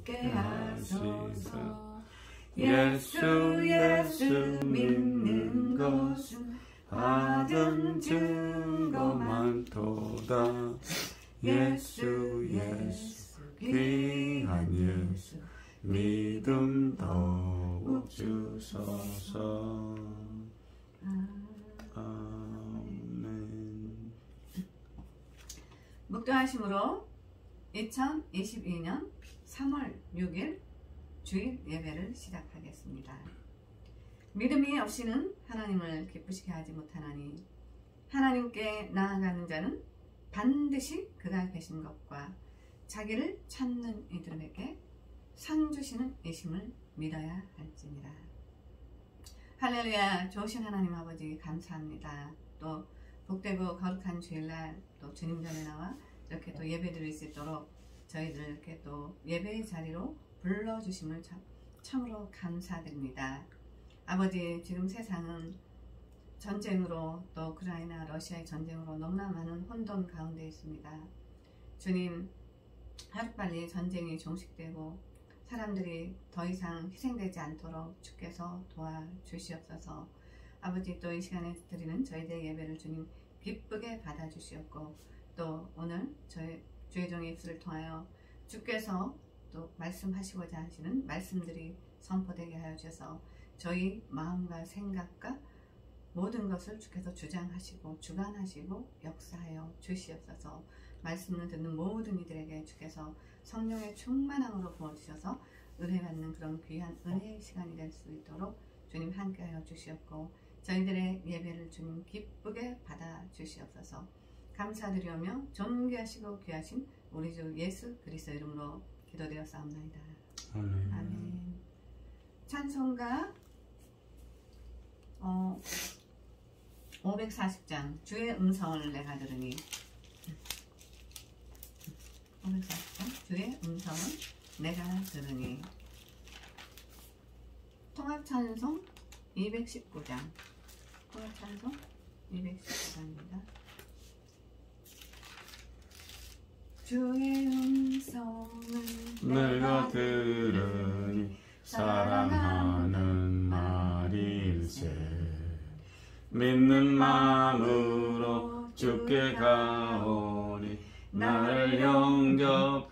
함께 하소서. 예수 예수 믿는 것은 받은 증거 많도다. 예수 예수 귀한 예수 믿음 더욱 주소서. 아멘. 묵도하심으로 2022년 3월 6일 주일 예배를 시작하겠습니다. 믿음이 없이는 하나님을 기쁘시게 하지 못하나니 하나님께 나아가는 자는 반드시 그가 계신 것과 자기를 찾는 이들에게 상 주시는 이심을 믿어야 할지니라. 할렐루야. 좋으신 하나님 아버지 감사합니다. 또 복되고 거룩한 주일날 또 주님 전에 나와 이렇게 또 예배 드릴 수 있도록 저희들 이렇게 또 예배의 자리로 불러주심을 참으로 감사드립니다. 아버지, 지금 세상은 전쟁으로 또 우크라이나 러시아의 전쟁으로 너무나 많은 혼돈 가운데 있습니다. 주님, 하루빨리 전쟁이 종식되고 사람들이 더 이상 희생되지 않도록 주께서 도와주시옵소서. 아버지, 또 이 시간에 드리는 저희들의 예배를 주님 기쁘게 받아주시옵고 또 오늘 저희 주의 종의 입술을 통하여 주께서 또 말씀하시고자 하시는 말씀들이 선포되게 하여 주셔서 저희 마음과 생각과 모든 것을 주께서 주장하시고 주관하시고 역사하여 주시옵소서. 말씀을 듣는 모든 이들에게 주께서 성령의 충만함으로 부어주셔서 은혜받는 그런 귀한 은혜의 시간이 될 수 있도록 주님 함께하여 주시옵고 저희들의 예배를 주님 기쁘게 받아주시옵소서. 감사드리오며 존귀하시고 귀하신 우리 주 예수 그리스도 이름으로 기도되었사옵나이다. 아멘. 아멘. 찬송가 540장 주의 음성을 내가 들으니 540장 주의 음성을 내가 들으니 통합찬송 219장 통합찬송 219장입니다. 주의 음성을 내가 들으니 사랑하는 말일세. 믿는 마음으로 주께 가오니 나를 영접하소서.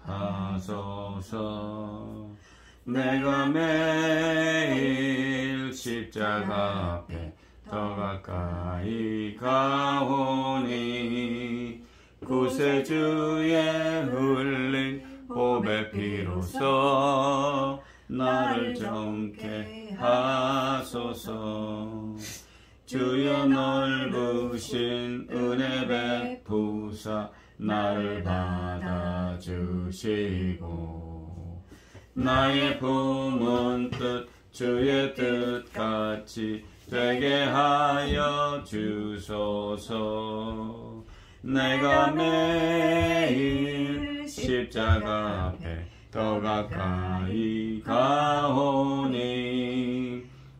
내가 매일 십자가 앞에 더 가까이 가오니 구세주의 흘린 보배 피로써 나를 정케 하소서. 주여 넓으신 은혜 베푸사 나를 받아주시고 나의 품은 뜻 주의 뜻같이 되게 하여 주소서. 내가 매일 십자가 앞에 더 가까이 가오니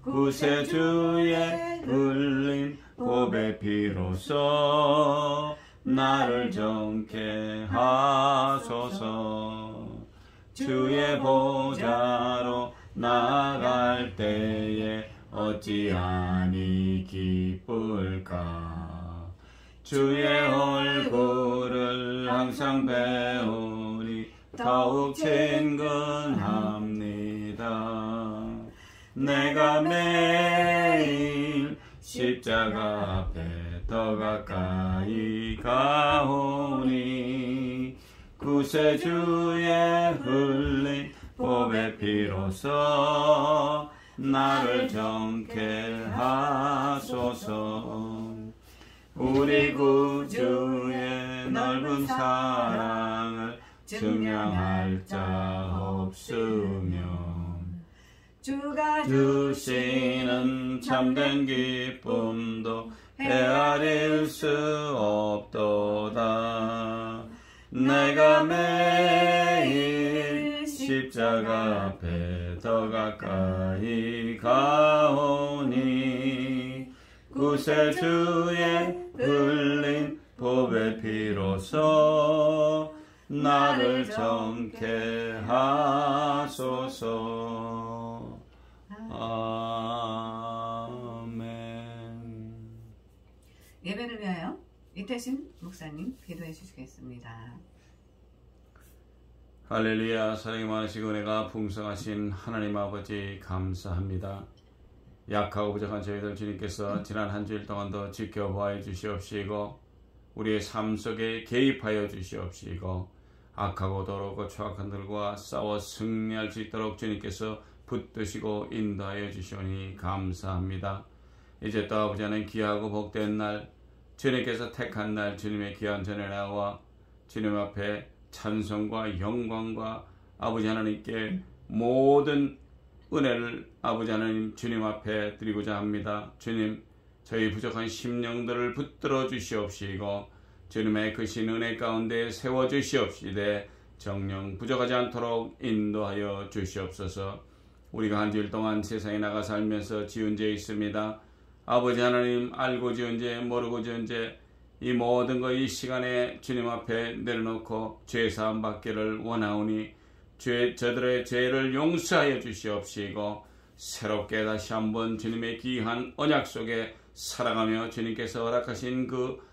구세주의 흘린 보배 피로써 나를 정케 하소서. 주의 보좌로 나아갈 때에 어찌하니 기쁠까. 주의 얼굴을 항상 배우니 더욱 친근합니다. 내가 매일 십자가 앞에 더 가까이 가오니 구세주의 흘린 보배 피로써 나를 정케 하소서. 우리 구주의 넓은 사랑을 증명할 자 없으며 주가 주시는 참된 기쁨도 헤아릴 수 없도다. 내가 매일 십자가 앞에 더 가까이 가오니 구세주의 흘린 보배 피로써 나를 정케 하소서. 주옵소서. 아멘. 예배를 위하여 이태신 목사님 기도해 주시겠습니다. 할렐루야. 사랑이 많으시고 은혜가 풍성하신 하나님 아버지 감사합니다. 약하고 부족한 저희들 주님께서 지난 한 주일 동안도 지켜보아 주시옵시고 우리의 삶 속에 개입하여 주시옵시고 악하고 더럽고 추악한 들과 싸워 승리할 수 있도록 주님께서 붙드시고 인도하여 주시오니 감사합니다. 이제 또 아버지 하나님 귀하고 복된 날, 주님께서 택한 날, 주님의 귀한 전에 나와 주님 앞에 찬송과 영광과 아버지 하나님께 모든 은혜를 아버지 하나님 주님 앞에 드리고자 합니다. 주님, 저희 부족한 심령들을 붙들어 주시옵시고 주님의 크신 은혜 가운데 세워 주시옵시되 정령 부족하지 않도록 인도하여 주시옵소서. 우리가 한 주일 동안 세상에 나가 살면서 지은 죄 있습니다. 아버지 하나님, 알고 지은 죄, 모르고 지은 죄, 이 모든 것 이 시간에 주님 앞에 내려놓고 죄사함 받기를 원하오니 저들의 죄를 용서하여 주시옵시고 새롭게 다시 한번 주님의 귀한 언약 속에 살아가며 주님께서 허락하신 그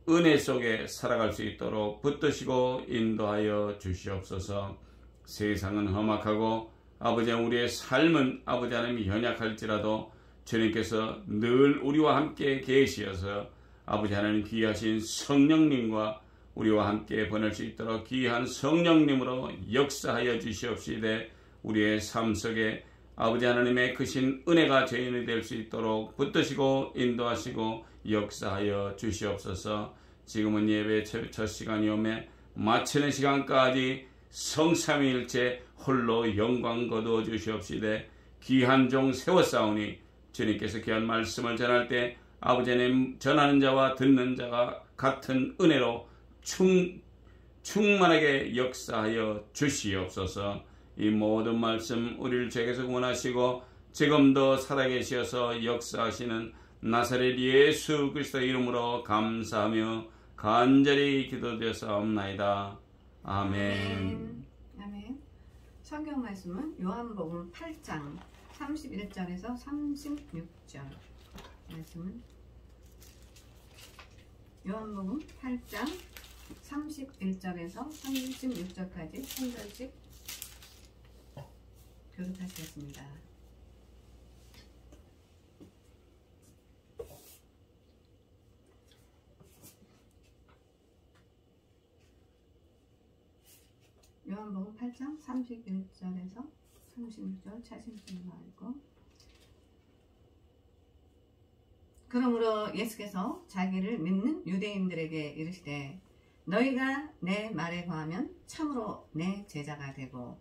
은혜 속에 살아갈 수 있도록 붙드시고 인도하여 주시옵소서. 세상은 험악하고 아버지 우리의 삶은 아버지 하나님이 연약할지라도 주님께서 늘 우리와 함께 계시어서 아버지 하나님 귀하신 성령님과 우리와 함께 보낼 수 있도록 귀한 성령님으로 역사하여 주시옵시되 우리의 삶 속에 아버지 하나님의 크신 은혜가 저인이 될 수 있도록 붙드시고 인도하시고 역사하여 주시옵소서. 지금은 예배 첫 시간이오매 마치는 시간까지 성삼위일체 홀로 영광 거두어 주시옵시되 귀한 종 세워싸우니 주님께서 귀한 말씀을 전할 때 아버지 하나님 전하는 자와 듣는 자가 같은 은혜로 충만하게 역사하여 주시옵소서. 이 모든 말씀 우리를 죄에서 구원하시고 지금도 살아계시어서 역사하시는 나사렛 예수 그리스도의 이름으로 감사하며 간절히 기도드렸사옵나이다. 아멘. 아멘. 성경 말씀은 요한복음 8장 31절에서 36절 말씀은 요한복음 8장 31절에서 36절까지 한 절씩 교독하시겠습니다. 요한복음 8장 31절에서 36절 차신분으로 알고 그러므로 예수께서 자기를 믿는 유대인들에게 이르시되 너희가 내 말에 거하면 참으로 내 제자가 되고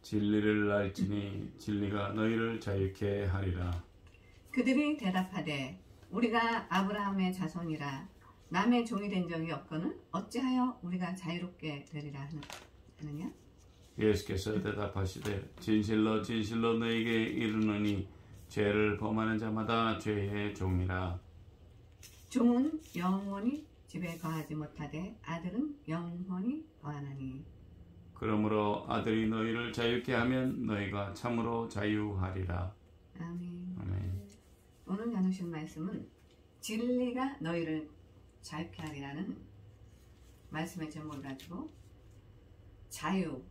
진리를 알지니 진리가 너희를 자유케 하리라. 그들이 대답하되 우리가 아브라함의 자손이라 남의 종이 된 적이 없거늘 어찌하여 우리가 자유롭게 되리라 하느냐. 예수께서 대답하시되 진실로 진실로 너희에게 이르노니 죄를 범하는 자마다 죄의 종이라. 종은 영원히 집에 거하지 못하되 아들은 영원히 거하나니. 그러므로 아들이 너희를 자유케 하면 너희가 참으로 자유하리라. 아멘. 아멘. 오늘 나누신 말씀은 진리가 너희를 자유케 하리라는 말씀의 제목을 가지고 자유,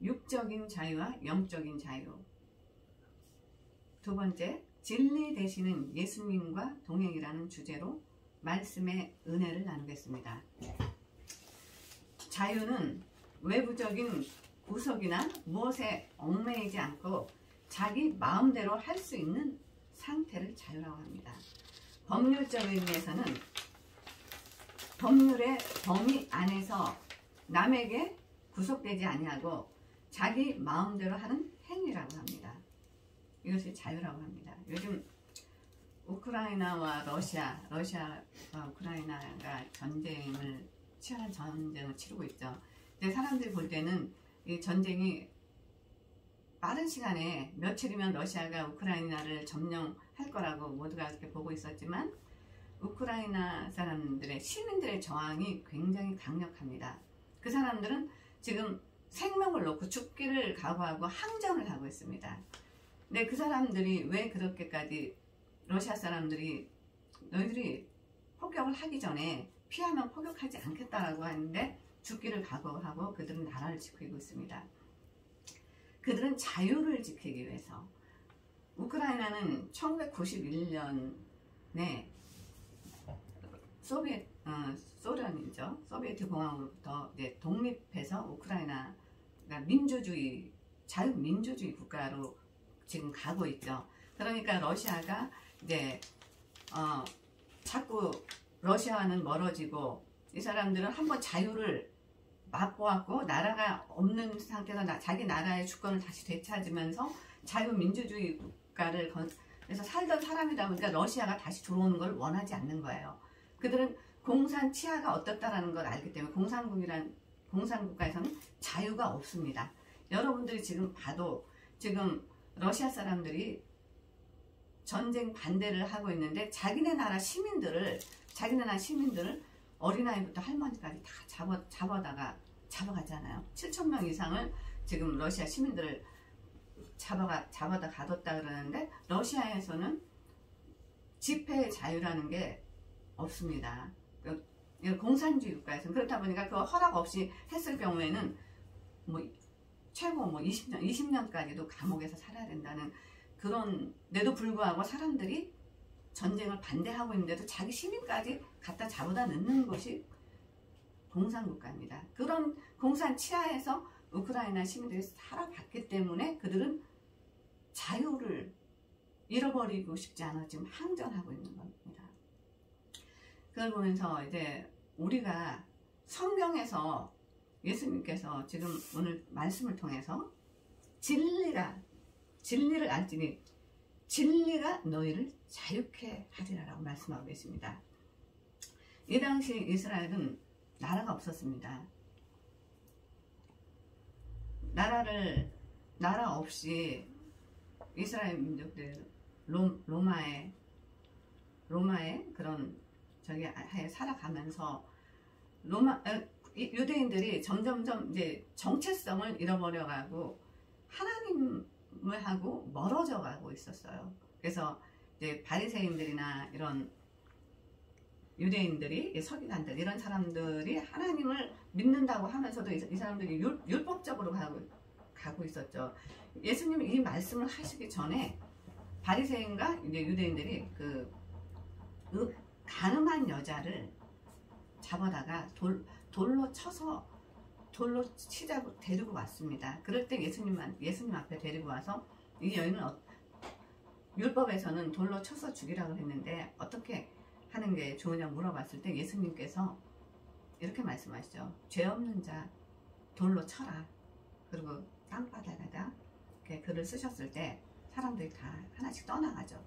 육적인 자유와 영적인 자유, 두 번째 진리 되시는 예수님과 동행이라는 주제로 말씀의 은혜를 나누겠습니다. 자유는 외부적인 구속이나 무엇에 얽매이지 않고 자기 마음대로 할 수 있는 상태를 자유라고 합니다. 법률적 의미에서는 법률의 범위 안에서 남에게 구속되지 아니하고 자기 마음대로 하는 행위라고 합니다. 이것이 자유라고 합니다. 요즘 우크라이나와 러시아와 우크라이나가 치열한 전쟁을 치르고 있죠. 근데 사람들이 볼 때는 이 전쟁이 빠른 시간에 며칠이면 러시아가 우크라이나를 점령할 거라고 모두가 그렇게 보고 있었지만 우크라이나 사람들의 시민들의 저항이 굉장히 강력합니다. 그 사람들은 지금 생명을 놓고 죽기를 각오하고 항전을 하고 있습니다. 근데 그 사람들이 왜 그렇게까지 러시아 사람들이 너희들이 폭격을 하기 전에 피하면 폭격하지 않겠다라고 하는데 죽기를 각오하고 그들은 나라를 지키고 있습니다. 그들은 자유를 지키기 위해서. 우크라이나는 1991년에 소련이죠. 소비에트 공화국으로부터 이제 독립해서 우크라이나가 민주주의, 자유민주주의 국가로 지금 가고 있죠. 그러니까 러시아가 이제 자꾸 러시아와는 멀어지고 이 사람들은 한번 자유를 맛보았고 나라가 없는 상태에서 자기 나라의 주권을 다시 되찾으면서 자유민주주의 국가를 그래서 살던 사람이다 보니까 러시아가 다시 들어오는 걸 원하지 않는 거예요. 그들은 공산 치하가 어떻다라는 걸 알기 때문에 공산국가에서는 자유가 없습니다. 여러분들이 지금 봐도 지금 러시아 사람들이 전쟁 반대를 하고 있는데 자기네 나라 시민들을 어린아이부터 할머니까지 다 잡아가잖아요. 7,000명 이상을 지금 러시아 시민들을 잡아다 가뒀다 그러는데 러시아에서는 집회의 자유라는 게 없습니다. 공산주의 국가에서는. 그렇다 보니까 그 허락 없이 했을 경우에는 최고 20년까지도 감옥에서 살아야 된다는 그런데도 불구하고 사람들이 전쟁을 반대하고 있는데도 자기 시민까지 갖다 잡아다 넣는 것이 공산국가입니다. 그런 공산 치하에서 우크라이나 시민들이 살아봤기 때문에 그들은 자유를 잃어버리고 싶지 않아 지금 항전하고 있는 겁니다. 그걸 보면서 이제 우리가 성경에서 예수님께서 지금 오늘 말씀을 통해서 진리를 알지니 진리가 너희를 자유케 하리라라고 말씀하고 계십니다. 이 당시 이스라엘은 나라가 없었습니다. 나라 없이 이스라엘 민족들 로마의 그런 하에 살아가면서 유대인들이 점점점 이제 정체성을 잃어버려가고 하나님을 하고 멀어져 가고 있었어요. 그래서 이제 바리새인들이나 이런 유대인들이 서기관들 이런 사람들이 하나님을 믿는다고 하면서도 이 사람들이 율법적으로 가고 있었죠. 예수님이 이 말씀을 하시기 전에 바리새인과 이제 유대인들이 가늠한 여자를 잡아다가 돌로 치자고 데리고 왔습니다. 그럴 때 예수님 앞에 데리고 와서 이 여인은 율법에서는 돌로 쳐서 죽이라고 했는데 어떻게 하는 게 좋으냐고 물어봤을 때 예수님께서 이렇게 말씀하시죠. 죄 없는 자 돌로 쳐라. 그리고 땅바닥에다 글을 쓰셨을 때 사람들이 다 하나씩 떠나가죠.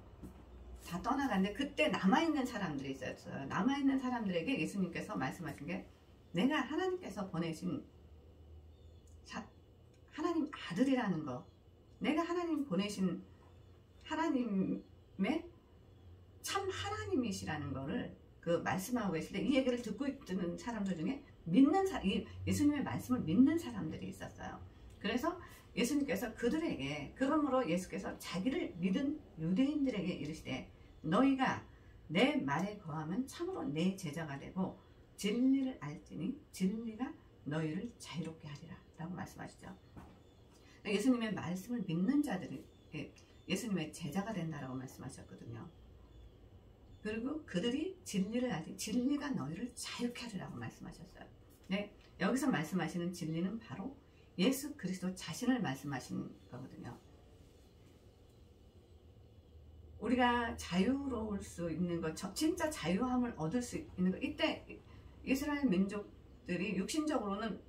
다 떠나가는데 그때 남아있는 사람들이 있었어요. 남아있는 사람들에게 예수님께서 말씀하신 게 내가 하나님께서 보내신 하나님 아들이라는 거, 내가 하나님 보내신 하나님의 참 하나님이시라는 거를 말씀하고 계실 때 이 얘기를 듣고 있는 사람들 중에 예수님의 말씀을 믿는 사람들이 있었어요. 그래서 예수님께서 그러므로 예수께서 자기를 믿은 유대인들에게 이르시되 너희가 내 말에 거하면 참으로 내 제자가 되고 진리를 알지니 진리가 너희를 자유롭게 하리라 라고 말씀하시죠. 예수님의 말씀을 믿는 자들이 예수님의 제자가 된다라고 말씀하셨거든요. 그리고 그들이 진리를 알지 진리가 너희를 자유케 하리라고 말씀하셨어요. 네, 여기서 말씀하시는 진리는 바로 예수 그리스도 자신을 말씀하시는 거거든요. 우리가 자유로울 수 있는 것, 진짜 자유함을 얻을 수 있는 것, 이때 이스라엘 민족들이 육신적으로는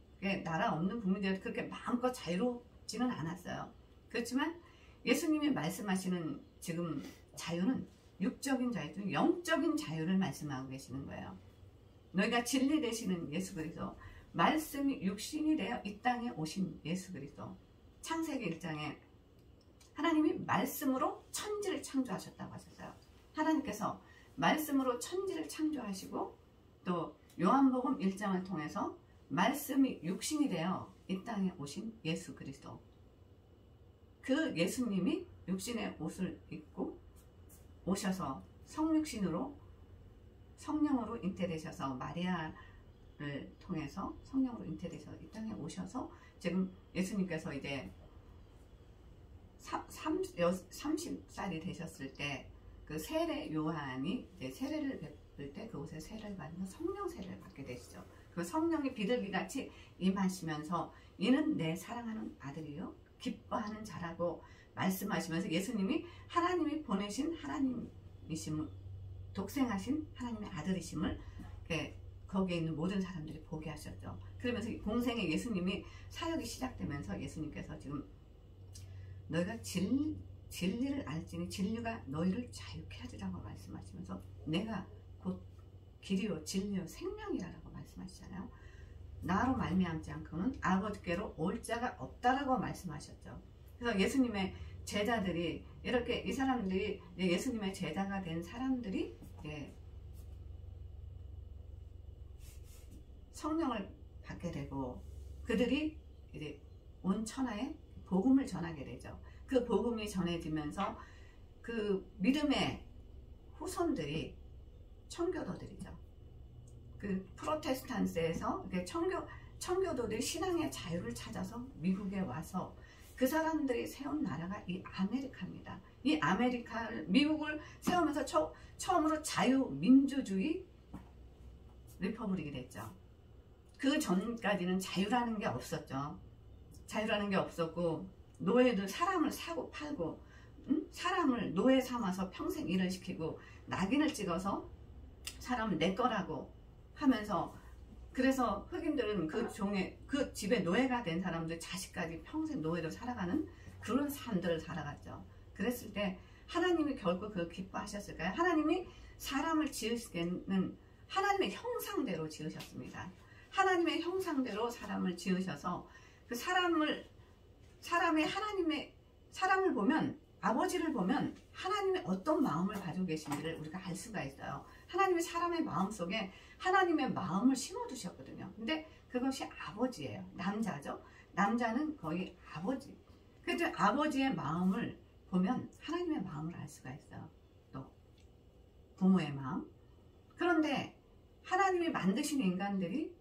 나라 없는 국민들이 그렇게 마음껏 자유롭지는 않았어요. 그렇지만 예수님이 말씀하시는 지금 자유는 육적인 자유 중 영적인 자유를 말씀하고 계시는 거예요. 너희가 진리 되시는 예수 그리스도, 말씀이 육신이 되어 이 땅에 오신 예수 그리스도. 창세기 1장에 하나님이 말씀으로 천지를 창조하셨다고 하셨어요. 하나님께서 말씀으로 천지를 창조하시고 또 요한복음 1장을 통해서 말씀이 육신이 되어 이 땅에 오신 예수 그리스도, 그 예수님이 육신의 옷을 입고 오셔서 성육신으로 성령으로 잉태되셔서 마리아를 통해서 성령으로 잉태되셔서 이 땅에 오셔서 지금 예수님께서 이제 30살이 되셨을 때 그 세례 요한이 이제 세례를 베풀 때 그곳에 세례를 받으면 성령 세례를 받게 되시죠. 그 성령이 비둘기같이 임하시면서 이는 내 사랑하는 아들이요 기뻐하는 자라고 말씀하시면서 예수님이 하나님이 보내신 하나님이심을, 독생하신 하나님의 아들이심을 거기에 있는 모든 사람들이 보게 하셨죠. 그러면서 공생의 예수님이 사역이 시작되면서 예수님께서 지금 너희가 진리를 알지니 진리가 너희를 자유케 하리라고 말씀하시면서 내가 곧 길이요 진리요 생명이라고 말씀하시잖아요. 나로 말미암지 않고는 아버지께로 올 자가 없다라고 말씀하셨죠. 그래서 예수님의 제자들이 이렇게 이 사람들이 예수님의 제자가 된 사람들이 성령을 받게 되고 그들이 이제 온 천하에 복음을 전하게 되죠. 그 복음이 전해지면서 그 믿음의 후손들이 청교도들이죠. 그 프로테스탄스에서 청교도들이 신앙의 자유를 찾아서 미국에 와서 그 사람들이 세운 나라가 이 아메리카입니다. 이 아메리카를 미국을 세우면서 처음으로 자유민주주의 리퍼블릭이 됐죠. 그 전까지는 자유라는 게 없었죠. 자유라는 게 없었고 노예도 사람을 사고 팔고 사람을 노예 삼아서 평생 일을 시키고 낙인을 찍어서 사람을 내 거라고 하면서 그래서 흑인들은 그 집에 노예가 된 사람들 자식까지 평생 노예로 살아가는 그런 삶들을 살아갔죠. 그랬을 때 하나님이 결코 그걸 기뻐하셨을까요? 하나님이 사람을 지으시기에는 하나님의 형상대로 지으셨습니다. 하나님의 형상대로 사람을 지으셔서 그 사람을 보면 아버지를 보면 하나님의 어떤 마음을 가지고 계신지를 우리가 알 수가 있어요. 하나님이 사람의 마음 속에 하나님의 마음을 심어두셨거든요. 근데 그것이 아버지예요. 남자죠. 남자는 거의 아버지. 그래서 아버지의 마음을 보면 하나님의 마음을 알 수가 있어요. 또 부모의 마음. 그런데 하나님이 만드신 인간들이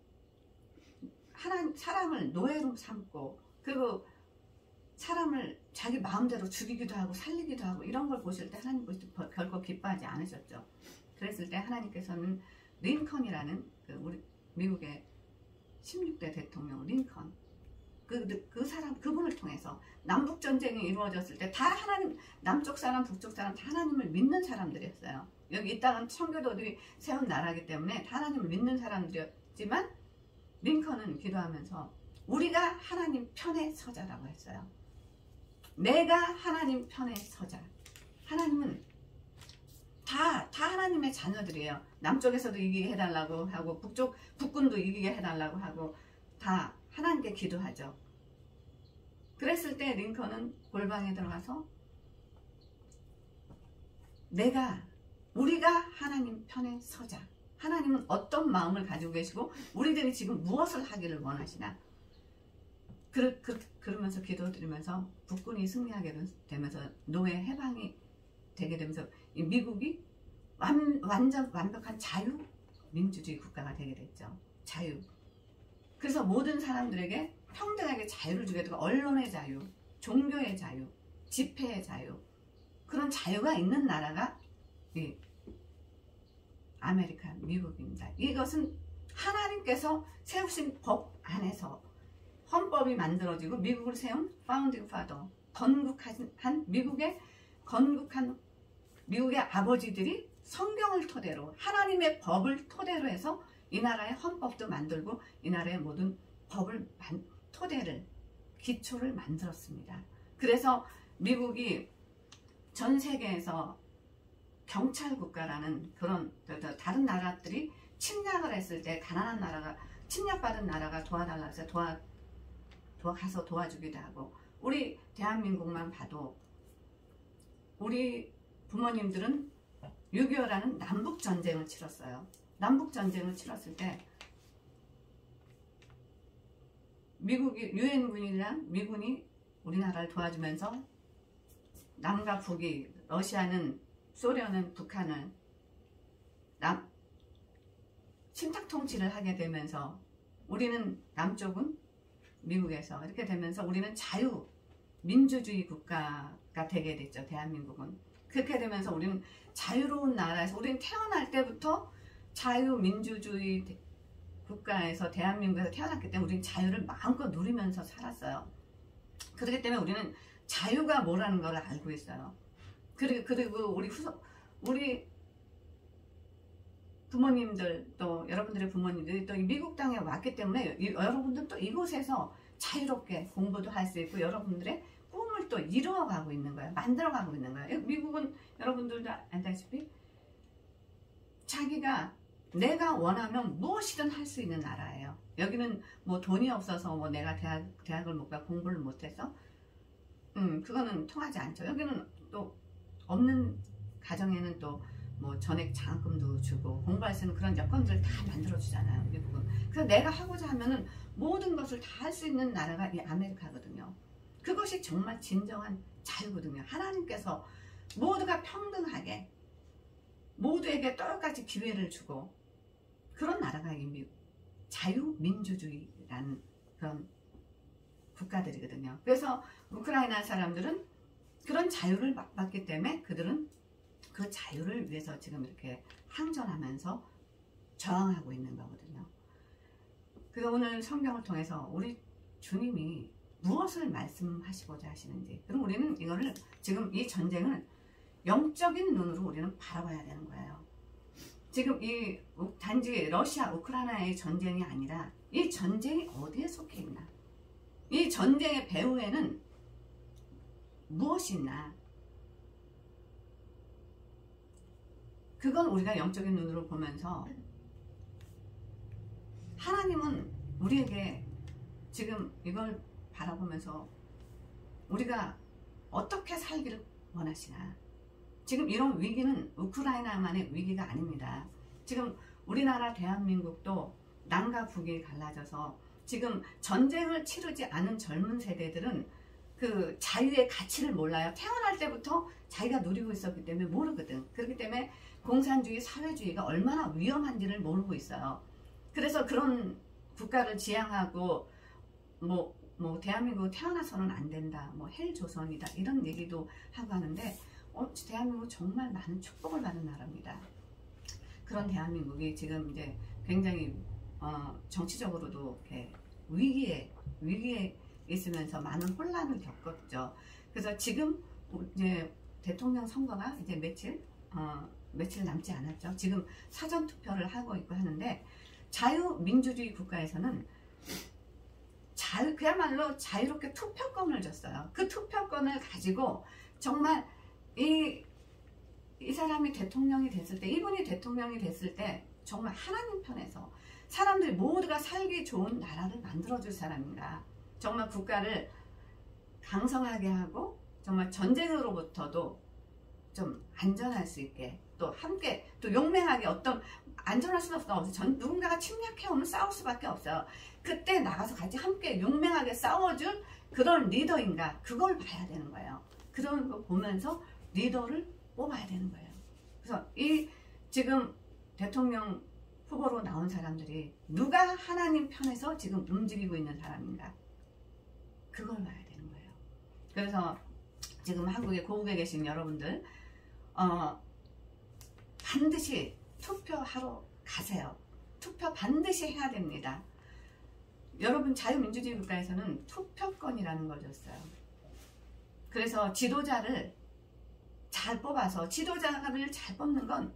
사람을 노예로 삼고 그리고 사람을 자기 마음대로 죽이기도 하고 살리기도 하고 이런 걸 보실 때 하나님 결코 기뻐하지 않으셨죠. 그랬을 때 하나님께서는 링컨이라는 우리 미국의 16대 대통령 링컨 그분을 통해서 남북전쟁이 이루어졌을 때 다 하나님, 남쪽 사람 북쪽 사람 다 하나님을 믿는 사람들이었어요. 여기 이 땅은 청교도들이 세운 나라이기 때문에 다 하나님을 믿는 사람들이었지만 링컨은 기도하면서 우리가 하나님 편에 서자라고 했어요. 내가 하나님 편에 서자. 하나님은 다 하나님의 자녀들이에요. 남쪽에서도 이기게 해달라고 하고 북군도 이기게 해달라고 하고 다 하나님께 기도하죠. 그랬을 때 링컨은 골방에 들어가서 우리가 하나님 편에 서자. 하나님은 어떤 마음을 가지고 계시고 우리들이 지금 무엇을 하기를 원하시나. 그러면서 기도드리면서 북군이 승리하게 되면서 노예 해방이 되게 되면서 이 미국이 완벽한 자유민주주의 국가가 되게 됐죠. 자유. 그래서 모든 사람들에게 평등하게 자유를 주게 되고 언론의 자유, 종교의 자유, 집회의 자유 그런 자유가 있는 나라가 이 아메리카 미국입니다. 이것은 하나님께서 세우신 법 안에서 헌법이 만들어지고 미국을 세운 파운딩 파더 건국한 미국의 아버지들이 성경을 토대로 하나님의 법을 토대로 해서 이 나라의 헌법도 만들고 이 나라의 모든 법을 기초를 만들었습니다. 그래서 미국이 전 세계에서 경찰 국가라는 그런 다른 나라들이 침략을 했을 때 가난한 나라가 침략받은 나라가 도와달라고 해서 가서 도와주기도 하고 우리 대한민국만 봐도 우리 부모님들은 6.25라는 남북전쟁을 치렀어요. 남북전쟁을 치렀을 때 미국이 유엔군이랑 미군이 우리나라를 도와주면서 남과 북이 러시아는 소련은 북한을 침략 통치를 하게 되면서 우리는 남쪽은 미국에서 이렇게 되면서 우리는 자유민주주의 국가가 되게 됐죠. 대한민국은. 그렇게 되면서 우리는 자유로운 나라에서 우리는 태어날 때부터 자유민주주의 국가에서 대한민국에서 태어났기 때문에 우리는 자유를 마음껏 누리면서 살았어요. 그렇기 때문에 우리는 자유가 뭐라는 걸 알고 있어요. 그리고 우리 부모님들 또 여러분들의 부모님들이 또 미국 땅에 왔기 때문에 여러분들 또 이곳에서 자유롭게 공부도 할 수 있고 여러분들의 꿈을 또 이루어가고 있는 거예요. 만들어가고 있는 거예요. 미국은 여러분들도 알다시피 자기가 내가 원하면 무엇이든 할 수 있는 나라예요. 여기는 뭐 돈이 없어서 뭐 내가 대학을 못 가 공부를 못해서 그거는 통하지 않죠. 여기는 또 없는 가정에는 또 뭐 전액 장학금도 주고 공부할 수 있는 그런 여건들을 다 만들어 주잖아요. 미국은. 그래서 내가 하고자 하면은 모든 것을 다 할 수 있는 나라가 이 아메리카거든요. 그것이 정말 진정한 자유거든요. 하나님께서 모두가 평등하게 모두에게 똑같이 기회를 주고 그런 나라가 이 미국 자유민주주의라는 그런 국가들이거든요. 그래서 우크라이나 사람들은 그런 자유를 받기 때문에 그들은 그 자유를 위해서 지금 이렇게 항전하면서 저항하고 있는 거거든요. 그래서 오늘 성경을 통해서 우리 주님이 무엇을 말씀하시고자 하시는지, 그럼 우리는 이거를 지금 이 전쟁을 영적인 눈으로 우리는 바라봐야 되는 거예요. 지금 이 단지 러시아 우크라이나의 전쟁이 아니라 이 전쟁이 어디에 속해 있나, 이 전쟁의 배후에는 무엇이 있나, 그건 우리가 영적인 눈으로 보면서 하나님은 우리에게 지금 이걸 바라보면서 우리가 어떻게 살기를 원하시나. 지금 이런 위기는 우크라이나만의 위기가 아닙니다. 지금 우리나라 대한민국도 남과 북이 갈라져서 지금 전쟁을 치르지 않은 젊은 세대들은 그 자유의 가치를 몰라요. 태어날 때부터 자기가 누리고 있었기 때문에 모르거든. 그렇기 때문에 공산주의, 사회주의가 얼마나 위험한지를 모르고 있어요. 그래서 그런 국가를 지향하고 뭐 대한민국 태어나서는 안 된다, 뭐 헬조선이다 이런 얘기도 하고 하는데 대한민국 정말 많은 축복을 받은 나라입니다. 그런 대한민국이 지금 이제 굉장히 정치적으로도 이렇게 위기에 있으면서 많은 혼란을 겪었죠. 그래서 지금 이제 대통령 선거가 이제 며칠 남지 않았죠. 지금 사전 투표를 하고 있고 하는데 자유민주주의 국가에서는 그야말로 자유롭게 투표권을 줬어요. 그 투표권을 가지고 정말 이 사람이 대통령이 됐을 때, 이분이 대통령이 됐을 때 정말 하나님 편에서 사람들이 모두가 살기 좋은 나라를 만들어줄 사람인가, 정말 국가를 강성하게 하고 정말 전쟁으로부터도 좀 안전할 수 있게, 또 함께 또 용맹하게, 어떤 안전할 수는 없어. 누군가가 침략해오면 싸울 수밖에 없어요. 그때 나가서 같이 함께 용맹하게 싸워줄 그런 리더인가, 그걸 봐야 되는 거예요. 그런 거 보면서 리더를 뽑아야 되는 거예요. 그래서 이 지금 대통령 후보로 나온 사람들이 누가 하나님 편에서 지금 움직이고 있는 사람인가, 그걸 봐야 되는 거예요. 그래서 지금 한국의 고국에 계신 여러분들 반드시 투표하러 가세요. 투표 반드시 해야 됩니다. 여러분, 자유민주주의 국가에서는 투표권이라는 걸 줬어요. 그래서 지도자를 잘 뽑아서, 지도자를 잘 뽑는 건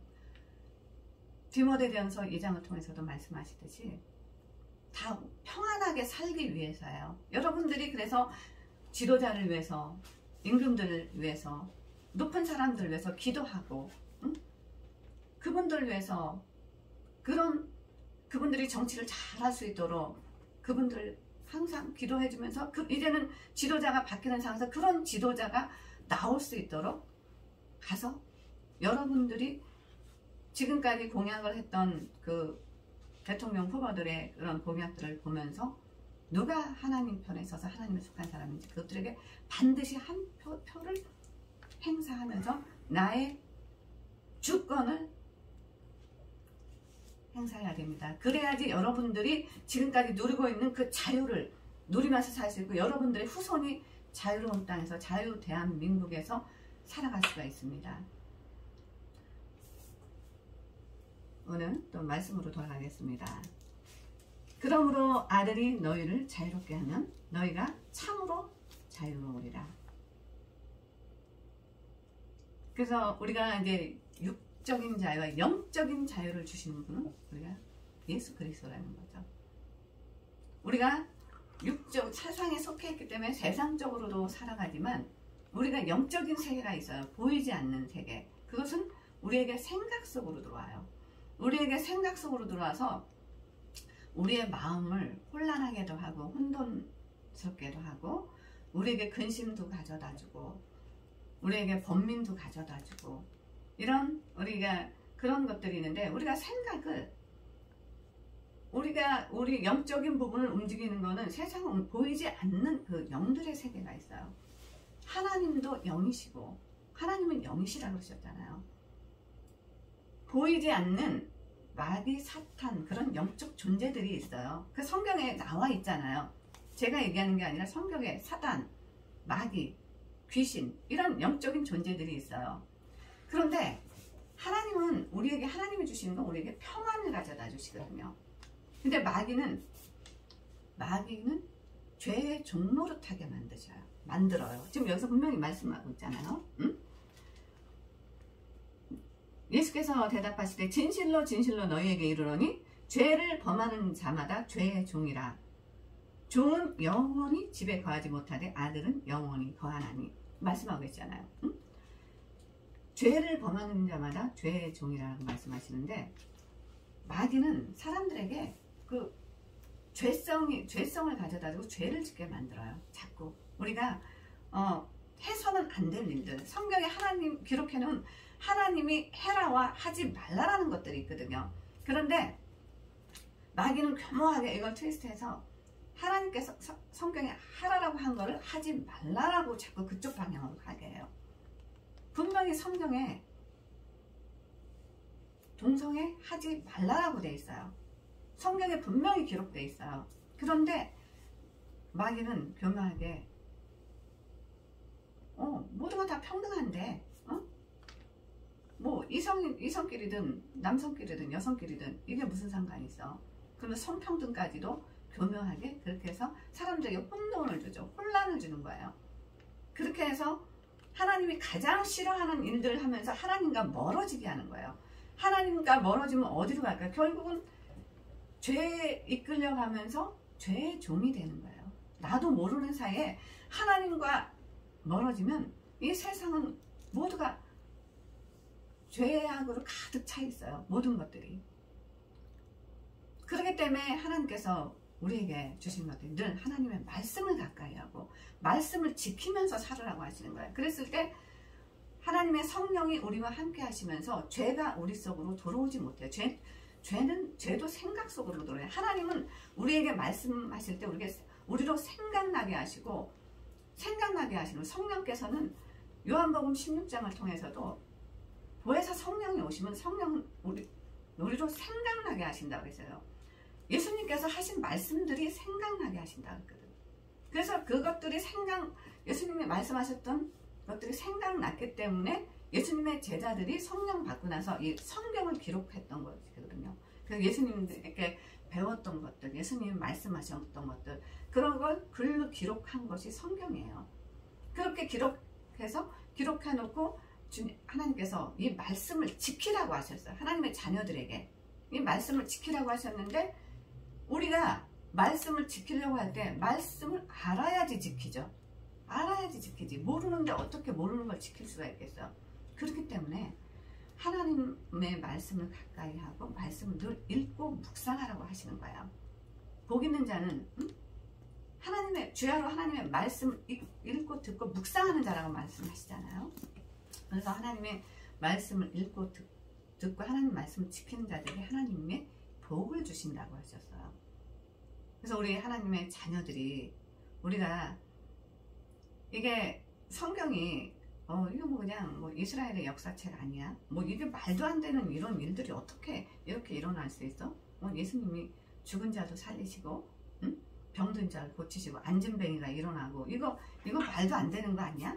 디모데전서 2장을 통해서도 말씀하시듯이 다 평안하게 살기 위해서예요. 여러분들이 그래서 지도자를 위해서, 임금들을 위해서, 높은 사람들을 위해서 기도하고, 그분들을 위해서, 그분들이 정치를 잘 할 수 있도록 그분들 항상 기도해주면서 이제는 지도자가 바뀌는 상황에서 그런 지도자가 나올 수 있도록 가서 여러분들이 지금까지 공약을 했던 그 대통령 후보들의 그런 공약들을 보면서 누가 하나님 편에 서서 하나님에 속한 사람인지 그것들에게 반드시 한 표를 행사하면서 나의 주권을 행사해야 됩니다. 그래야지 여러분들이 지금까지 누리고 있는 그 자유를 누리면서 살 수 있고 여러분들의 후손이 자유로운 땅에서 자유 대한민국에서 살아갈 수가 있습니다. 오늘 또 말씀으로 돌아가겠습니다. 그러므로 아들이 너희를 자유롭게 하면 너희가 참으로 자유로우리라. 그래서 우리가 이제 육적인 자유와 영적인 자유를 주시는 분은 우리가 예수 그리스도라는 거죠. 우리가 육적 세상에 속해 있기 때문에 세상적으로도 살아가지만 우리가 영적인 세계가 있어요. 보이지 않는 세계. 그것은 우리에게 생각 속으로 들어와요. 우리에게 생각 속으로 들어와서 우리의 마음을 혼란하게도 하고 혼돈스럽게도 하고 우리에게 근심도 가져다주고 우리에게 번민도 가져다주고 이런 우리가 그런 것들이 있는데 우리가 생각을 우리 영적인 부분을 움직이는 거는 세상은 보이지 않는 그 영들의 세계가 있어요. 하나님도 영이시고 하나님은 영이시라고 그러셨잖아요. 보이지 않는 마귀, 사탄 그런 영적 존재들이 있어요. 그 성경에 나와 있잖아요. 제가 얘기하는 게 아니라 성경에 사단, 마귀, 귀신 이런 영적인 존재들이 있어요. 그런데 하나님은 우리에게 하나님이 주시는 건 우리에게 평안을 가져다 주시거든요. 근데 마귀는 죄의 종노릇하게 만들어요. 지금 여기서 분명히 말씀하고 있잖아요. 응? 예수께서 대답하시되 진실로 진실로 너희에게 이르노니 죄를 범하는 자마다 죄의 종이라. 종은 영원히 집에 거하지 못하되 아들은 영원히 거하나니 말씀하고 있잖아요. 응? 죄를 범하는 자마다 죄의 종이라고 말씀하시는데 마귀는 사람들에게 그 죄성을 가져다주고 죄를 짓게 만들어요. 자꾸 우리가 해서는 안 될 일들, 성경에 하나님 기록해놓은 하나님이 해라와 하지 말라라는 것들이 있거든요. 그런데 마귀는 교묘하게 이걸 트위스트해서 하나님께서 성경에 하라라고 한 거를 하지 말라라고 자꾸 그쪽 방향으로 가게 해요. 분명히 성경에 동성애 하지 말라라고 돼 있어요. 성경에 분명히 기록돼 있어요. 그런데 마귀는 교묘하게 모두가 다 평등한데 뭐 이성끼리든 남성끼리든 여성끼리든 이게 무슨 상관이 있어. 그러면 성평등까지도 교묘하게 그렇게 해서 사람들에게 혼돈을 주죠. 혼란을 주는 거예요. 그렇게 해서 하나님이 가장 싫어하는 일들을 하면서 하나님과 멀어지게 하는 거예요. 하나님과 멀어지면 어디로 갈까요? 결국은 죄에 이끌려가면서 죄의 종이 되는 거예요. 나도 모르는 사이에 하나님과 멀어지면 이 세상은 모두가 죄악으로 가득 차 있어요. 모든 것들이. 그렇기 때문에 하나님께서 우리에게 주신 것들이 늘 하나님의 말씀을 가까이 하고 말씀을 지키면서 살으라고 하시는 거예요. 그랬을 때 하나님의 성령이 우리와 함께 하시면서 죄가 우리 속으로 들어오지 못해요. 죄도 생각 속으로 들어와요. 하나님은 우리에게 말씀하실 때 우리로 생각나게 하시고 성령께서는 요한복음 16장을 통해서도 보혜사 성령이 오시면 성령은 우리로 생각나게 하신다고 했어요. 예수님께서 하신 말씀들이 생각나게 하신다고 했거든요. 그래서 그것들이 예수님이 말씀하셨던 것들이 생각났기 때문에 예수님의 제자들이 성령 받고 나서 이 성경을 기록했던 것이거든요. 그래서 예수님께 배웠던 것들, 예수님이 말씀하셨던 것들, 그런 걸 글로 기록한 것이 성경이에요. 그렇게 기록해놓고 하나님께서 이 말씀을 지키라고 하셨어요. 하나님의 자녀들에게 이 말씀을 지키라고 하셨는데 우리가 말씀을 지키려고 할 때 말씀을 알아야지 지키죠. 알아야지 지키지. 모르는데 어떻게 모르는 걸 지킬 수가 있겠어요. 그렇기 때문에 하나님의 말씀을 가까이 하고 말씀을 늘 읽고 묵상하라고 하시는 거예요. 복 있는 자는 주야로 하나님의 말씀을 읽고 듣고 묵상하는 자라고 말씀하시잖아요. 그래서 하나님의 말씀을 읽고 듣고 하나님 말씀을 지키는 자들이 하나님의 복을 주신다고 하셨어요. 그래서 우리 하나님의 자녀들이 우리가 이게 성경이 이거 뭐 그냥 뭐 이스라엘의 역사책 아니야? 뭐 이게 말도 안 되는 이런 일들이 어떻게 이렇게 일어날 수 있어? 예수님이 죽은 자도 살리시고, 응? 병든 자를 고치시고, 안진뱅이가 일어나고, 이거 말도 안 되는 거 아니야?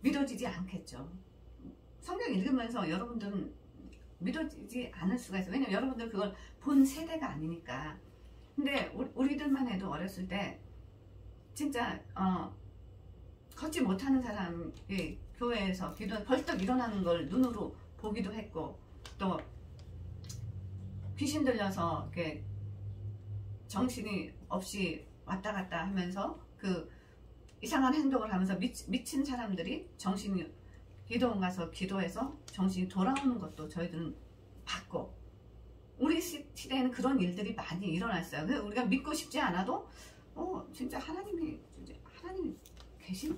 믿어지지 않겠죠. 성경 읽으면서 여러분들은 믿어지지 않을 수가 있어요. 왜냐면 여러분들 그걸 본 세대가 아니니까. 근데 우리들만 해도 어렸을 때 진짜 걷지 못하는 사람이 교회에서 기도 벌떡 일어나는 걸 눈으로 보기도 했고, 또 귀신 들려서 이렇게 정신이 없이 왔다 갔다 하면서 그 이상한 행동을 하면서 미친 사람들이 정신이 기도원 가서 기도해서 정신이 돌아오는 것도 저희들은 봤고, 우리 시대에는 그런 일들이 많이 일어났어요. 그래서 우리가 믿고 싶지 않아도 진짜 하나님이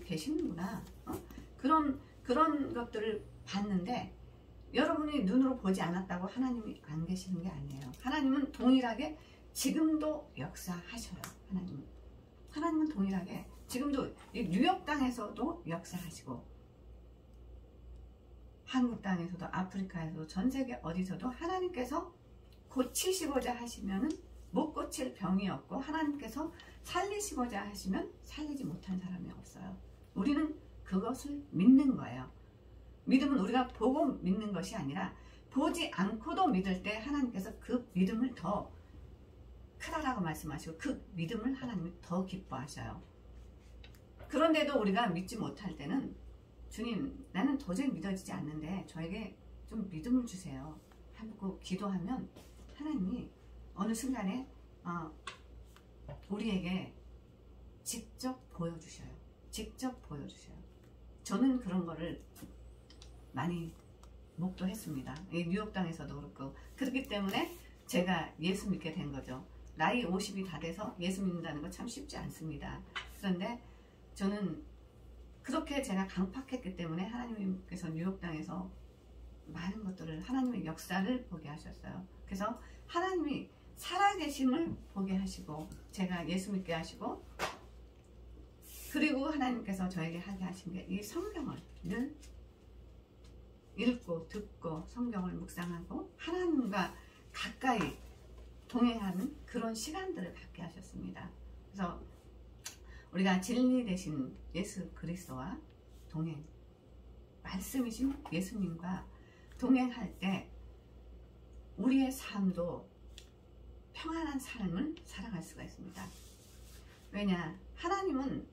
계시는구나. 그런 것들을 봤는데, 여러분이 눈으로 보지 않았다고 하나님이 안 계시는 게 아니에요. 하나님은 동일하게 지금도 역사하셔요. 하나님은 동일하게 지금도 뉴욕 땅에서도 역사하시고, 한국 땅에서도, 아프리카에서도, 전 세계 어디서도 하나님께서 고치시고자 하시면은 못 고칠 병이 없고, 하나님께서 살리시고자 하시면 살리지 못한 사람이 없어요. 우리는 그것을 믿는 거예요. 믿음은 우리가 보고 믿는 것이 아니라 보지 않고도 믿을 때 하나님께서 그 믿음을 더 크다라고 말씀하시고, 그 믿음을 하나님이 더 기뻐하셔요. 그런데도 우리가 믿지 못할 때는, 주님, 나는 도저히 믿어지지 않는데 저에게 좀 믿음을 주세요 하고 기도하면 하나님이 어느 순간에 우리에게 직접 보여주셔요. 저는 그런 거를 많이 목도했습니다. 뉴욕 땅에서도 그렇고. 그렇기 때문에 제가 예수 믿게 된 거죠. 나이 50이 다 돼서 예수 믿는다는 거 참 쉽지 않습니다. 그런데 저는 그렇게 제가 강팍했기 때문에 하나님께서 뉴욕 땅에서 많은 것들을, 하나님의 역사를 보게 하셨어요. 그래서 하나님이 살아계심을 보게 하시고, 제가 예수 믿게 하시고, 그리고 하나님께서 저에게 하게 하신 게 이 성경을 늘 읽고 듣고 성경을 묵상하고 하나님과 가까이 동행하는 그런 시간들을 갖게 하셨습니다. 그래서 우리가 진리 되신 예수 그리스도와 동행, 말씀이신 예수님과 동행할 때 우리의 삶도 평안한 삶을 살아갈 수가 있습니다. 왜냐? 하나님은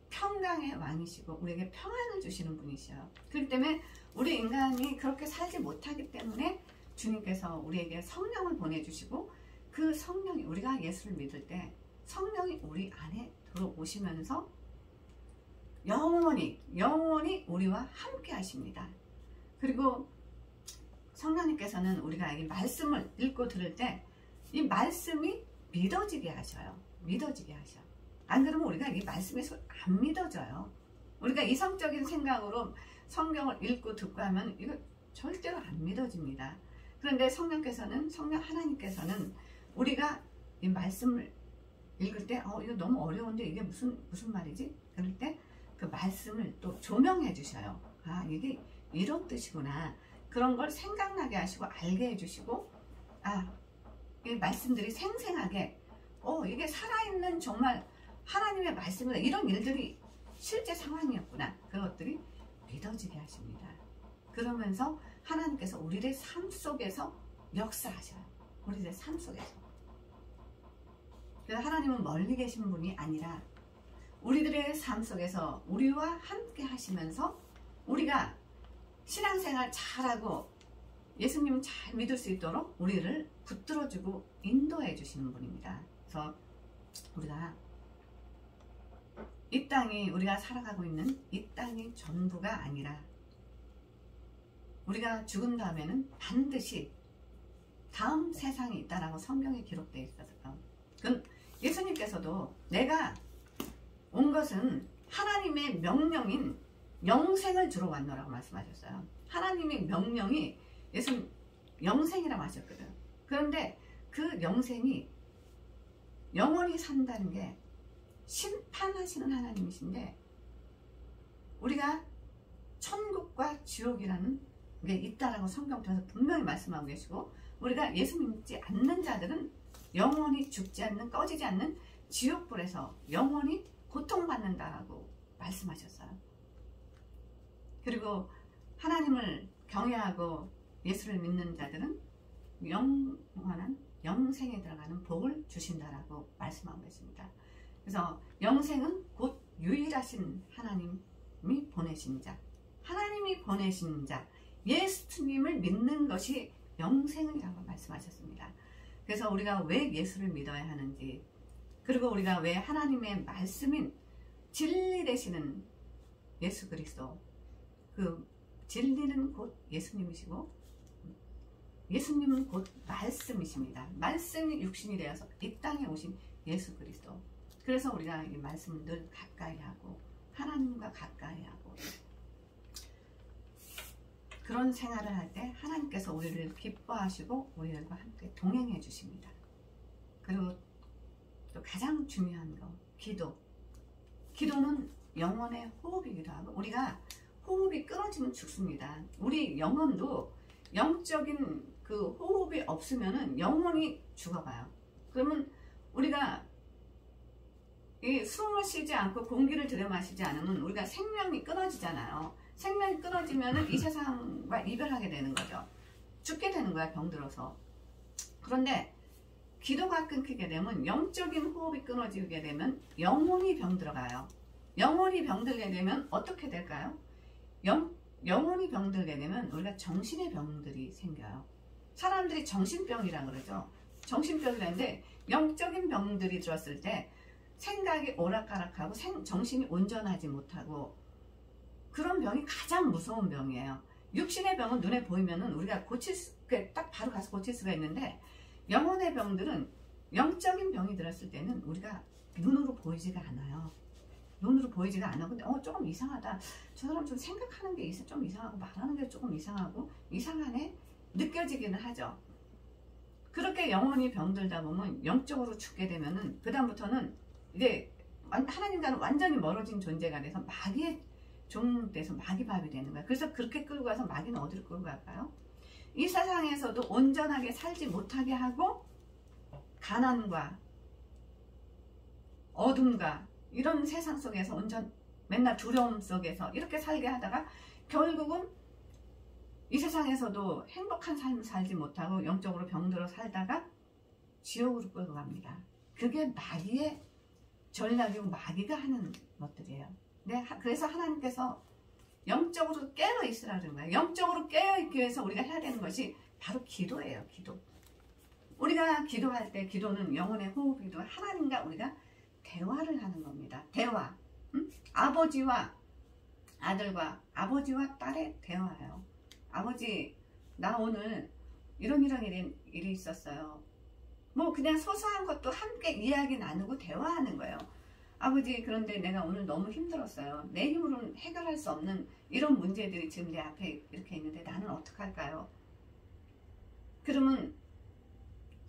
평강의 왕이시고 우리에게 평안을 주시는 분이셔요. 그렇기 때문에 우리 인간이 그렇게 살지 못하기 때문에 주님께서 우리에게 성령을 보내주시고, 그 성령이, 우리가 예수를 믿을 때 성령이 우리 안에 들어오시면서 영원히 우리와 함께 하십니다. 그리고 성령님께서는 우리가 이 말씀을 읽고 들을 때 이 말씀이 믿어지게 하셔요. 안 그러면 우리가 이 말씀에서 안 믿어져요. 우리가 이성적인 생각으로 성경을 읽고 듣고 하면 이거 절대로 안 믿어집니다. 그런데 하나님께서는 우리가 이 말씀을 읽을 때 이거 너무 어려운데 이게 무슨 말이지? 그럴 때 그 말씀을 또 조명해 주셔요. 이게 이런 뜻이구나. 그런 걸 생각나게 하시고 알게 해주시고, 이 말씀들이 생생하게 이게 살아있는 정말 하나님의 말씀이다. 이런 일들이 실제 상황이었구나. 그것들이 믿어지게 하십니다. 그러면서 하나님께서 우리의 삶 속에서 역사하셔요. 우리의 삶 속에서. 그래서 하나님은 멀리 계신 분이 아니라 우리들의 삶 속에서 우리와 함께 하시면서 우리가 신앙생활 잘하고 예수님 잘 믿을 수 있도록 우리를 붙들어주고 인도해 주시는 분입니다. 그래서 우리가 이 땅이, 우리가 살아가고 있는 이 땅이 전부가 아니라 우리가 죽은 다음에는 반드시 다음 세상이 있다라고 성경에 기록되어 있어서, 그럼 예수님께서도 내가 온 것은 하나님의 명령인 영생을 주러 왔노라고 말씀하셨어요. 하나님의 명령이 예수님 영생이라고 하셨거든. 그런데 그 영생이 영원히 산다는 게 심판하시는 하나님이신데 우리가 천국과 지옥이라는 게 있다라고 성경 통해서 분명히 말씀하고 계시고 우리가 예수 믿지 않는 자들은 영원히 죽지 않는 꺼지지 않는 지옥불에서 영원히 고통받는다라고 말씀하셨어요. 그리고 하나님을 경외하고 예수를 믿는 자들은 영원한 영생에 들어가는 복을 주신다라고 말씀하고 계십니다. 그래서 영생은 곧 유일하신 하나님이 보내신 자, 하나님이 보내신 자, 예수님을 믿는 것이 영생이라고 말씀하셨습니다. 그래서 우리가 왜 예수를 믿어야 하는지, 그리고 우리가 왜 하나님의 말씀인 진리 되시는 예수 그리스도, 그 진리는 곧 예수님이시고 예수님은 곧 말씀이십니다. 말씀이 육신이 되어서 이 땅에 오신 예수 그리스도. 그래서 우리가 이 말씀을 늘 가까이 하고 하나님과 가까이 하고 그런 생활을 할 때 하나님께서 우리를 기뻐하시고 우리들과 함께 동행해 주십니다. 그리고 또 가장 중요한 거, 기도. 기도는 영혼의 호흡이기도 하고 우리가 호흡이 끊어지면 죽습니다. 우리 영혼도 영적인 그 호흡이 없으면은 영혼이 죽어가요. 그러면 우리가 이 숨을 쉬지 않고 공기를 들여 마시지 않으면 우리가 생명이 끊어지잖아요. 생명이 끊어지면은 이 세상과 이별하게 되는 거죠. 죽게 되는 거야, 병들어서. 그런데 기도가 끊기게 되면 영적인 호흡이 끊어지게 되면 영혼이 병들어가요. 영혼이 병들게 되면 어떻게 될까요? 영혼이 병들게 되면 우리가 정신의 병들이 생겨요. 사람들이 정신병이라고 그러죠. 정신병이라는데 영적인 병들이 들었을 때 생각이 오락가락하고 정신이 온전하지 못하고 그런 병이 가장 무서운 병이에요. 육신의 병은 눈에 보이면은 우리가 딱 바로 가서 고칠 수가 있는데 영혼의 병들은 영적인 병이 들었을 때는 우리가 눈으로 보이지가 않아요. 눈으로 보이지가 않아. 근데 조금 이상하다. 저 사람 좀 생각하는 게 좀 이상하고 말하는 게 조금 이상하고 이상하네? 느껴지기는 하죠. 그렇게 영혼이 병들다 보면 영적으로 죽게 되면은 그 다음부터는 이제 하나님과는 완전히 멀어진 존재가 돼서 마귀의 종 돼서 마귀밥이 되는 거야. 그래서 그렇게 끌고 가서 마귀는 어디로 끌고 갈까요? 이 세상에서도 온전하게 살지 못하게 하고 가난과 어둠과 이런 세상 속에서 맨날 두려움 속에서 이렇게 살게 하다가 결국은 이 세상에서도 행복한 삶을 살지 못하고 영적으로 병들어 살다가 지옥으로 끌고 갑니다. 그게 마귀의 전략이고 마귀가 하는 것들이에요. 네, 그래서 하나님께서 영적으로 깨어 있으라는 거예요. 영적으로 깨어 있기 위해서 우리가 해야 되는 것이 바로 기도예요. 기도. 우리가 기도할 때 기도는 영혼의 호흡이기도 하나님과 우리가 대화를 하는 겁니다. 대화. 아버지와 아들과 아버지와 딸의 대화예요. 아버지, 나 오늘 이런 일이 있었어요. 뭐 그냥 소소한 것도 함께 이야기 나누고 대화하는 거예요. 아버지, 그런데 내가 오늘 너무 힘들었어요. 내 힘으로는 해결할 수 없는 이런 문제들이 지금 내 앞에 이렇게 있는데 나는 어떡할까요? 그러면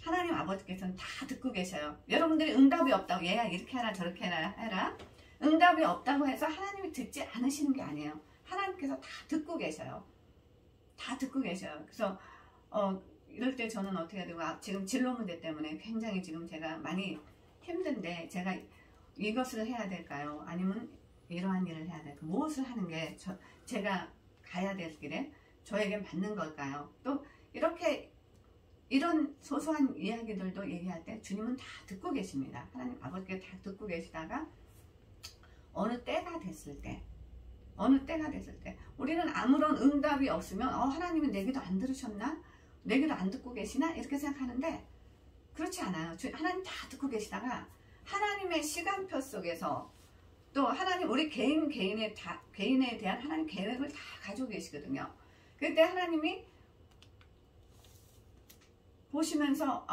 하나님 아버지께서는 다 듣고 계셔요. 여러분들이 응답이 없다고 얘야 이렇게 해라 저렇게 해라 응답이 없다고 해서 하나님이 듣지 않으시는 게 아니에요. 하나님께서 다 듣고 계셔요. 다 듣고 계셔요. 그래서 이럴 때 저는 어떻게 해야 되고 지금 진로 문제 때문에 굉장히 지금 제가 많이 힘든데 제가 이것을 해야 될까요? 아니면 이러한 일을 해야 될까요? 무엇을 하는 게 제가 가야 될 길에 저에게 맞는 걸까요? 또 이런 소소한 이야기들도 얘기할 때 주님은 다 듣고 계십니다. 하나님 아버지께 다 듣고 계시다가 어느 때가 됐을 때 우리는 아무런 응답이 없으면 하나님은 내 기도 안 들으셨나? 내 기도 안 듣고 계시나? 이렇게 생각하는데 그렇지 않아요. 하나님 다 듣고 계시다가 하나님의 시간표 속에서 또 하나님 우리 개인에 대한 하나님 계획을 다 가지고 계시거든요. 그때 하나님이 보시면서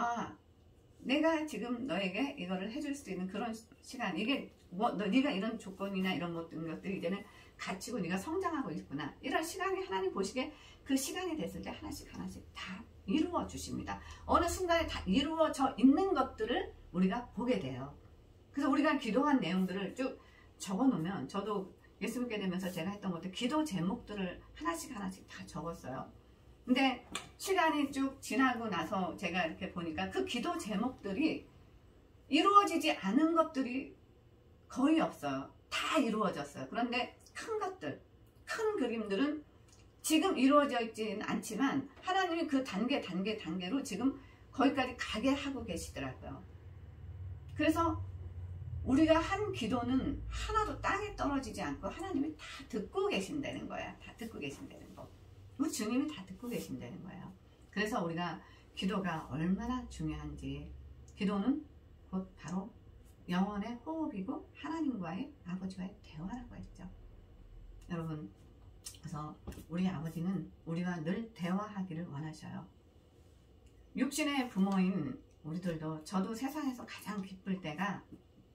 내가 지금 너에게 이거를 해줄 수 있는 그런 시간, 이게 뭐 네가 이런 조건이나 이런 것들이 이제는 갖추고 네가 성장하고 있구나. 이런 시간이 하나님 보시기에 그 시간이 됐을 때 하나씩 다 이루어 주십니다. 어느 순간에 다 이루어져 있는 것들을 우리가 보게 돼요. 그래서 우리가 기도한 내용들을 쭉 적어 놓으면, 저도 예수 믿게 되면서 제가 했던 것들 기도 제목들을 하나씩 다 적었어요. 근데 시간이 쭉 지나고 나서 제가 이렇게 보니까 그 기도 제목들이 이루어지지 않은 것들이 거의 없어요. 다 이루어졌어요. 그런데 큰 것들, 큰 그림들은 지금 이루어져 있지는 않지만 하나님이 그 단계로 지금 거기까지 가게 하고 계시더라고요. 그래서 우리가 한 기도는 하나도 땅에 떨어지지 않고 하나님이 다 듣고 계신다는 거야. 다 듣고 계신다는 거. 우리 주님이 다 듣고 계신다는 거예요. 그래서 우리가 기도가 얼마나 중요한지, 기도는 곧 바로 영혼의 호흡이고 하나님과의, 아버지와의 대화라고 했죠. 여러분, 그래서 우리 아버지는 우리와 늘 대화하기를 원하셔요. 육신의 부모인 우리들도, 저도 세상에서 가장 기쁠 때가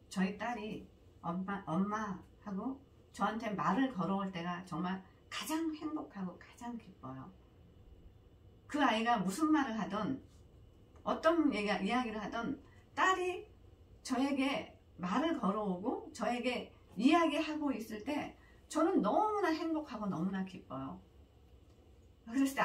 저희 딸이 엄마하고 저한테 말을 걸어올 때가 정말 가장 행복하고 가장 기뻐요. 그 아이가 무슨 말을 하던, 어떤 이야기를 하던 딸이 저에게 말을 걸어오고 저에게 이야기하고 있을 때 저는 너무나 행복하고 너무나 기뻐요. 그랬을 때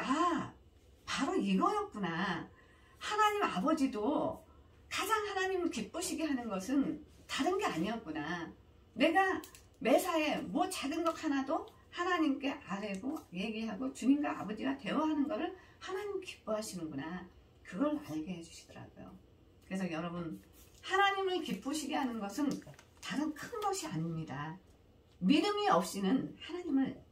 바로 이거였구나. 하나님 아버지도 가장 하나님을 기쁘시게 하는 것은 다른 게 아니었구나. 내가 매사에 뭐 작은 것 하나도 하나님께 아뢰고 얘기하고 주님과 아버지가 대화하는 것을 하나님 기뻐하시는구나. 그걸 알게 해주시더라고요. 그래서 여러분, 하나님을 기쁘시게 하는 것은 다른 큰 것이 아닙니다. 믿음이 없이는 하나님을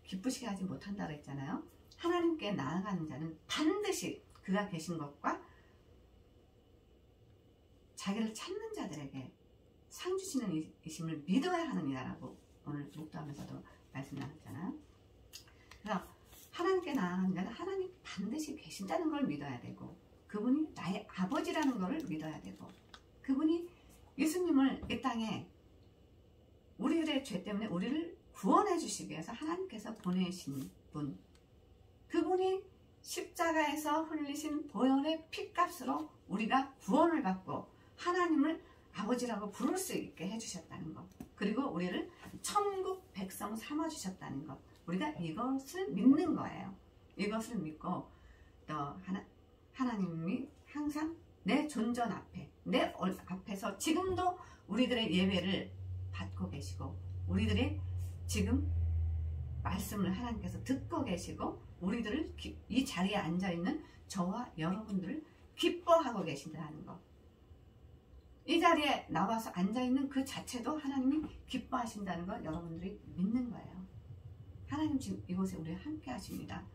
기쁘시게 하지 못한다고 했잖아요. 하나님께 나아가는 자는 반드시 그가 계신 것과 자기를 찾는 자들에게 상 주시는 이심을 믿어야 하느니라고 오늘 묵도하면서도 말씀 나눴잖아요. 그래서 하나님께 나아가는 자는 하나님 반드시 계신다는 걸 믿어야 되고, 그분이 나의 아버지라는 것을 믿어야 되고, 그분이 예수님을 이 땅에 우리들의 죄 때문에 우리를 구원해 주시기 위해서 하나님께서 보내신 분, 그분이 십자가에서 흘리신 보혈의 피값으로 우리가 구원을 받고 하나님을 아버지라고 부를 수 있게 해주셨다는 것, 그리고 우리를 천국 백성 삼아주셨다는 것, 우리가 이것을 믿는 거예요. 이것을 믿고 또 하나님이 항상 내 존전 앞에, 내 앞에서 지금도 우리들의 예배를 받고 계시고, 우리들의 지금 말씀을 하나님께서 듣고 계시고, 우리들을 이 자리에 앉아있는 저와 여러분들을 기뻐하고 계신다는 것, 이 자리에 나와서 앉아있는 그 자체도 하나님이 기뻐하신다는 걸 여러분들이 믿는 거예요. 하나님 지금 이곳에 우리와 함께 하십니다.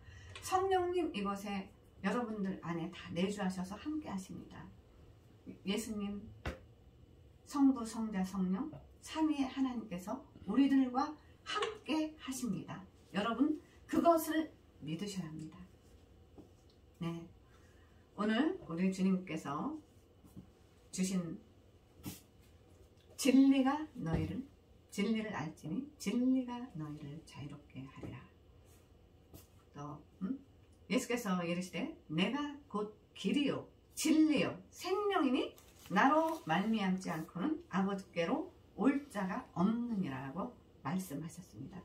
성령님 이곳에 여러분들 안에 다 내주하셔서 함께 하십니다. 예수님, 성부, 성자, 성령, 삼위의 하나님께서 우리들과 함께 하십니다. 여러분, 그것을 믿으셔야 합니다. 네, 오늘 우리 주님께서 주신 진리가 너희를, 진리를 알지니 진리가 너희를 자유롭게 하리라. 또 예수께서 이르시되 내가 곧 길이요 진리요 생명이니 나로 말미암지 않고는 아버지께로 올 자가 없느니라고 말씀하셨습니다.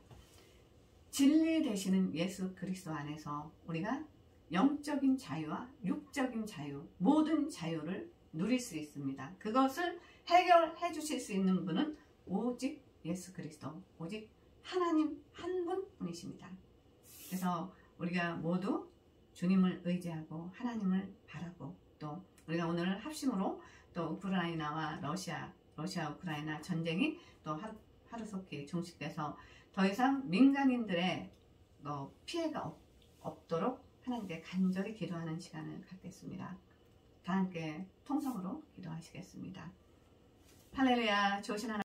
진리 되시는 예수 그리스도 안에서 우리가 영적인 자유와 육적인 자유, 모든 자유를 누릴 수 있습니다. 그것을 해결해 주실 수 있는 분은 오직 예수 그리스도, 오직 하나님 한 분뿐이십니다. 그래서 우리가 모두 주님을 의지하고 하나님을 바라고, 또 우리가 오늘 합심으로 또 우크라이나와 러시아 우크라이나 전쟁이 또 하루속히 종식돼서 더 이상 민간인들의 피해가 없도록 하나님께 간절히 기도하는 시간을 갖겠습니다. 다 함께 통성으로 기도하시겠습니다. 할렐루야. 좋으신 하나님.